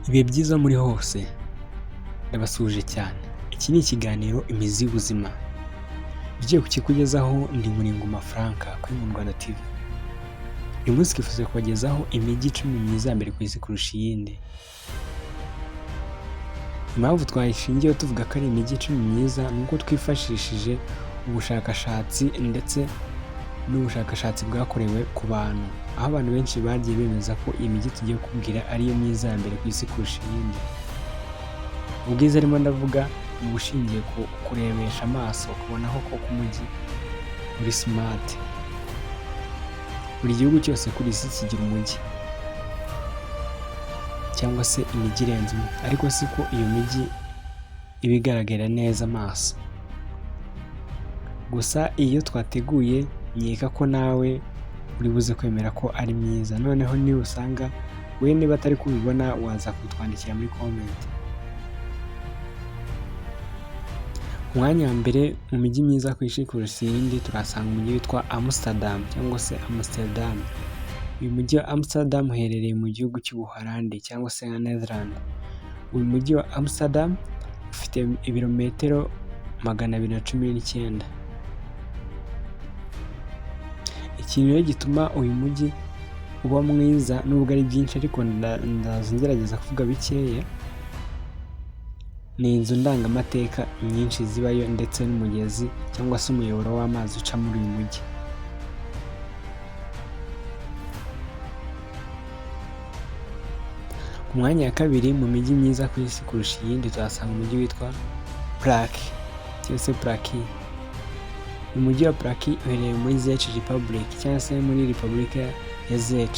Ibihe byiza muri hose ndabasuhuje cyane. Iki ni ikiganiro imizi y'ubuzima ugiye kukikugezaho ndi Nkuringoma Frank kuri Mu Rwanda TV. Uyu munsi twifuza kubagezaho imijyi 10 myiza ya mbere ku isi kurusha iyindi. Impamvu twayishingiyeho tuvuga ko ari imijyi 10 myiza ni uko twifashishije ubushakashatsi ndetse n'ubushakashatsi bwakorewe ku bantu, aho abantu benshi bagiye bemeza ko iyi mijyi tugiye kubwira ariyo myiza ya mbere ku isi kurusha iyindi. Ubwiza arimo ndavuga ni ubushingiye ku kurebesha amaso, kubonaho ko umujyi uri smart. Buri gihugu cyose kuri isi kigira umujyi cyangwa se imijyi irenze umwe, ariko siko iyo mijyi iba igaragara neza amaso. Gusa iyo twateguye nkeka ko nawe uri buze kwemera ko ari myiza. Noneho niba usanga we niba atari kubibona waza kutwandikira muri comment. Umwanya wa mbere mu mijyi myiza ku isi kurusha iyindi turasanga umujyi witwa Amsterdam cyangwa se Amsterdam. Uyu mujyi wa Amsterdam uherereye mu gihugu cy'Ubuholandi cyangwa se nka Netherlands. Uyu mujyi wa Amsterdam ufite ibirometero 219. Ikintu rero gituma uyu mujyi uba mwiza nubwo ari byinshi ariko ndagerageza kuvuga bikeya, ni inzu ndangamateka nyinshi zibayo ndetse n'umugezi cyangwa se umuyoboro w'amazi uca muri uyu mujyi. Ku mwanya wa kabiri mu mijyi myiza ku isi kurusha iyindi turasanga umujyi witwa Prague cyangwa se Prague. Umujyi wa Prague uherereye muri Czech Republic cyangwa se muri Repubulika ya Czech.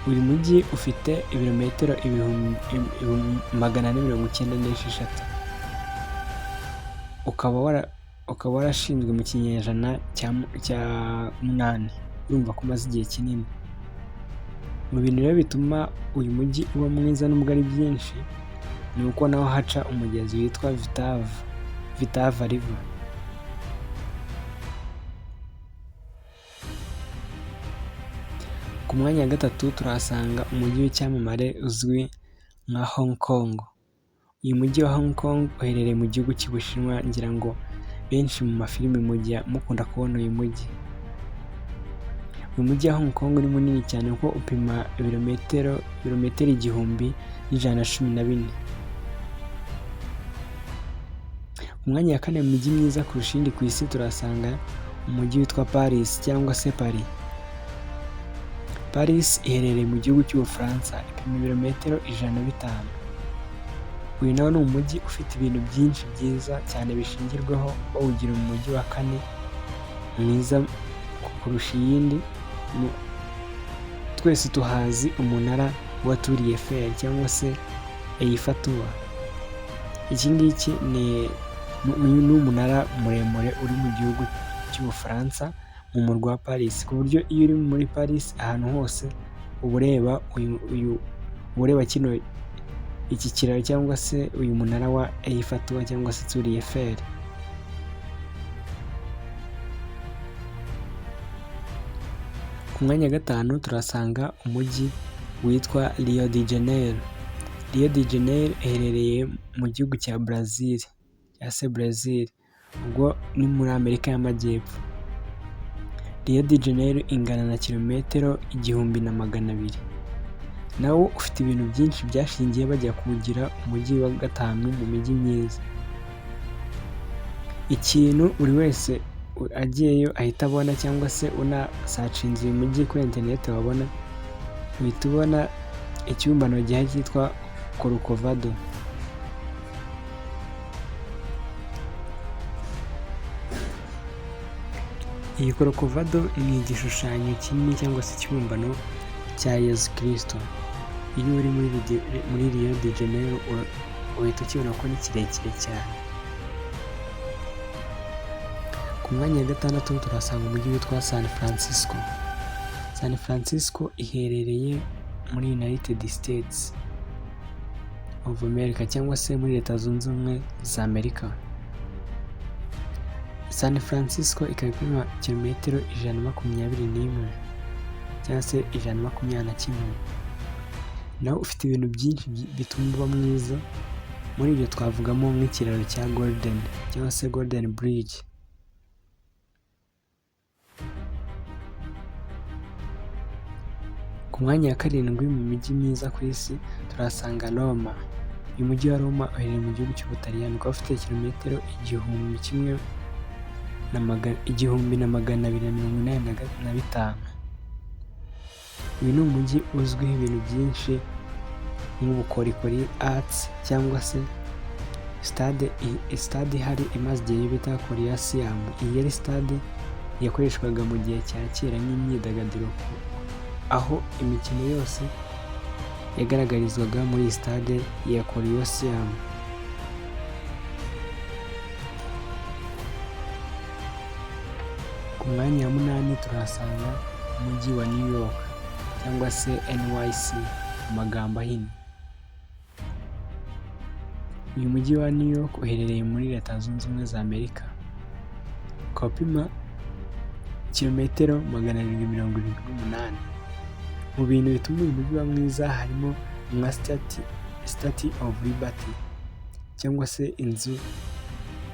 Uyu mujyi ufite ibirometero 496. Ukaba warashinzwe mu kinyejana cya 8. Urumva ko umaze igihe kinini. Mu bintu rero bituma uyu mujyi uba mwiza nubwo ari byinshi ni uko naho haca umugezi witwa Vltava River. Ku mwanya wa gatatu turahasanga umujyi w'icyamamare uzwi nka Hong Kong. Uyu mujyi wa Hong Kong uherereye mu gihugu cy'Ubushinwa, ngira ngo benshi mu mafilimi mujya mukunda kubona uyu mujyi. Uyu mujyi wa Hong Kong ni munini cyane kuko upima ibirometero 1114. Ku mwanya wa kane mu mijyi myiza kurusha iyindi ku isi turasanga umujyi witwa Paris cyangwa se Paris. Paris iherereye mu gihugu cy'Ubufaransa, ipima ibirometero 105. Uyu nawo ni umujyi ufite ibintu byinshi byiza cyane bishingirwaho bawugira umujyi wa kane mwiza kurusha iyindi. Twese tuhazi umunara wa Tour Eiffel cyangwa se Eiffel Tower. Iki ngiki ni umunara muremure uri mu gihugu cy'Ubufaransa mu murwa wa Paris, ku buryo iyo uri muri Paris ahantu hose uba ureba iki kiraro cyangwa se uyu munara wa Eiffel Tower cyangwa se Tour Eiffel. Ku mwanya wa gatanu turasanga umujyi witwa Rio de Janeiro. Rio de Janeiro iherereye mu gihugu cya Brazil cyangwa se Brazil, ubwo ni muri Amerika y'Amajyepfo. Rio de Janeiro ingana na kilometero 1200. Nawo ufite ibintu byinshi byashingiye bajya kuwugira umujyi wa gatanu mu mijyi myiza. Ikintu buri wese agiyeyo ahita abona cyangwa se unasacinze uyu mujyi kuri internet wabona, uhita ubona ikibumbano gihari cyitwa Corcovado. Iyi Corcovado ni igishushanyo kinini cyangwa se ikibumbano cya Yesu Kristo. Iyo uri muri Rio de Janeiro uhita ukibona ko ni kirekire cyane. Ku mwanya wa gatandatu turasanga umujyi witwa San Francisco. San Francisco iherereye muri United States of America cyangwa se muri Leta Zunze Ubumwe za Amerika. San Francisco ikaba ipima kilometero 121 cyangwa se 121. nawo ufite ibintu byinshi bituma uba mwiza. Muri ibyo twavugamo nk'ikiraro cya Golden cyangwa se Golden Bridge. Ku mwanya wa 7 mu mijyi myiza ku isi turahasanga Roma. Uyu mujyi wa Roma uherereye mu gihugu cy'Ubutaliyani, ukaba ufite kilometero 1285. Uyu ni umujyi uzwiho ibintu byinshi nk'ubukorikori, arts cyangwa se stade ihari imaze igihe bita Coliseum. Iyi yari stade yakoreshwaga mu gihe cya kera nk'imyidagaduro, aho imikino yose yagaragarizwaga muri iyi stade ya Coliseum. Ku mwanya wa 8 turahasanga umujyi wa New York cyangwa se NYC mu magambo ahinnye. Uyu mujyi wa New York uherereye muri Leta Zunze Ubumwe za Amerika, ukaba upima kilometero 778. Mu bintu bituma uyu mujyi uba mwiza harimo nka Statue of Liberty cyangwa se inzu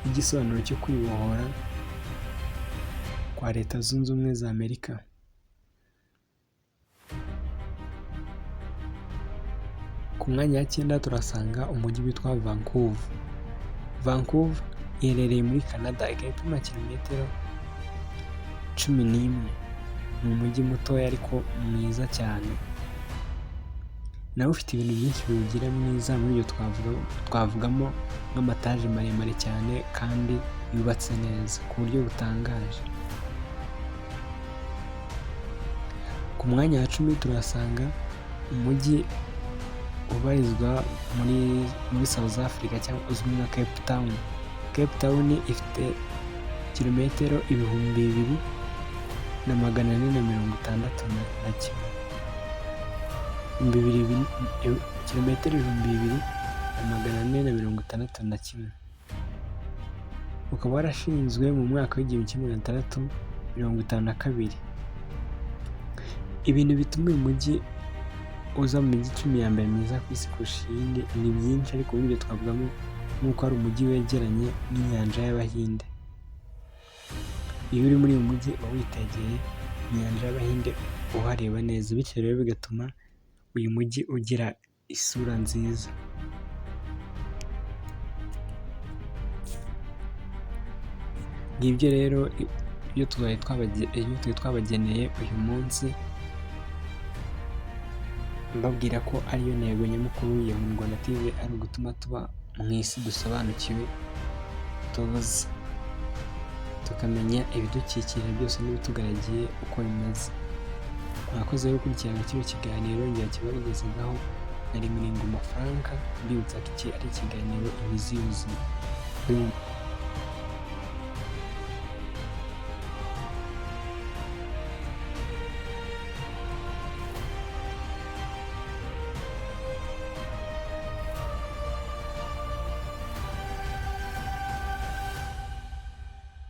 y'igisobanuro cyo kwibohora kwa Leta Zunze Ubumwe za Amerika. Ku mwanya wa 9 turasanga umujyi witwa Vancouver. Vancouver iherereye muri Canada, ikaba ipima kilometero 11. Ni umujyi mutoya ariko mwiza cyane, nawe ufite ibintu byinshi biwugira mwiza. Muri ibyo twavugamo nk'amataje maremare cyane kandi yubatse neza ku buryo butangaje. Ku mwanya wa 10 turasanga umujyi ubarizwa muri South Africa cyangwa uzwi nka Cape Town. Cape Town ifite kilometero 2461, kilometero 2461. Ukaba warashinzwe mu mwaka w'1652. Ibintu bituma uyu mujyi uza mu mijyi 10 ya mbere myiza ku isi kurusha iyindi ni byinshi, ariko muri ibyo twavugamo nk'uko ari umujyi wegeranye n'inyanja y'Abahinde. Iyo uri muri uyu mujyi uba witegeye inyanja y'Abahinde uhareba neza, bityo rero bigatuma uyu mujyi ugira isura nziza. Ngibyo rero iyo twari twabageneye uyu munsi, mbabwira ko ariyo ntego nyamukuru ya Rwanda TV, ari ugutuma tuba mu isi dusobanukiwe, tuzi tukamenya ibidukikije byose n'ibitugaragiye uko bimeze. Mwakoze rero gukurikirana kino kiganiro ngira kibagezeho. Nari Muringoma Frank, mbibutsa ko iki ari ikiganiro Imizi y'Ubuzima.